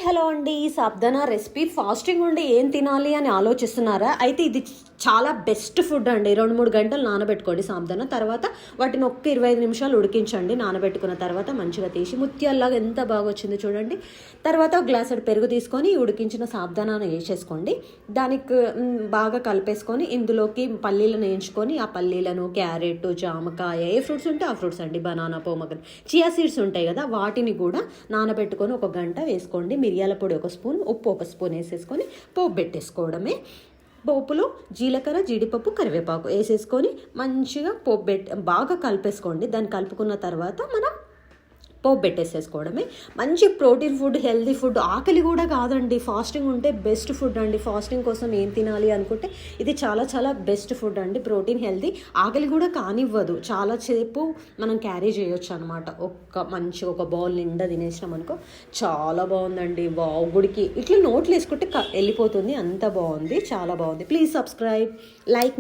Hello అండి. సాబ్దానా recipe fasting ఉండి ఏం తినాలి అని ఆలోచిస్తున్నారా? అయితే ఇది చాలా బెస్ట్ ఫుడ్ అండి. 2-3 గంటలు నానబెట్టుకోండి సాబ్దానా. తర్వాత వాటిని 25 నిమిషాలు ఉడికించండి. నానబెట్టుకున్న తర్వాత మంచిగా తీసి ముత్యాల్లాగా ఎంత బాగా వచ్చింది చూడండి. తర్వాత ఒక గ్లాసుడు పెరుగు తీసుకొని ఉడికించిన సాబ్దానాను వేసేసుకోండి. దానికి బాగా కలిపేసుకొని ఇందులోకి పల్లీలను వేయించుకొని ఆ పల్లీలను, క్యారెట్, జామకాయ, ఏ ఫ్రూట్స్ ఉంటే ఆ ఫ్రూట్స్ అండి, బనానా, పోమగ్రనేట్, చియా సీడ్స్ ఉంటాయి కదా, వాటిని కూడా నానబెట్టుకొని 1 గంట వేసుకోండి. మిరియాల పొడి 1 స్పూన్, ఉప్పు 1 స్పూన్ వేసేసుకొని పోపు పెట్టేసుకోవడమే. పోపులో జీలకర్ర, జీడిపప్పు, కరివేపాకు వేసేసుకొని మంచిగా బాగా కలిపేసుకోండి. దాన్ని కలుపుకున్న తర్వాత మనం పోపు పెట్టేసేసుకోవడమే. మంచి ప్రోటీన్ ఫుడ్, హెల్తీ ఫుడ్. ఆకలి కూడా కాదండి, ఫాస్టింగ్ ఉంటే బెస్ట్ ఫుడ్ అండి. ఫాస్టింగ్ కోసం ఏం తినాలి అనుకుంటే ఇది చాలా చాలా బెస్ట్ ఫుడ్ అండి. ప్రోటీన్, హెల్తీ, ఆకలి కూడా కానివ్వదు. చాలాసేపు మనం క్యారీ చేయొచ్చు అనమాట. ఒక బౌల్ నిండా తినేసినాం అనుకో, చాలా బాగుందండి. గుడికి ఇట్లా నోట్లు వేసుకుంటే వెళ్ళిపోతుంది, అంత బాగుంది, చాలా బాగుంది. Please subscribe, like.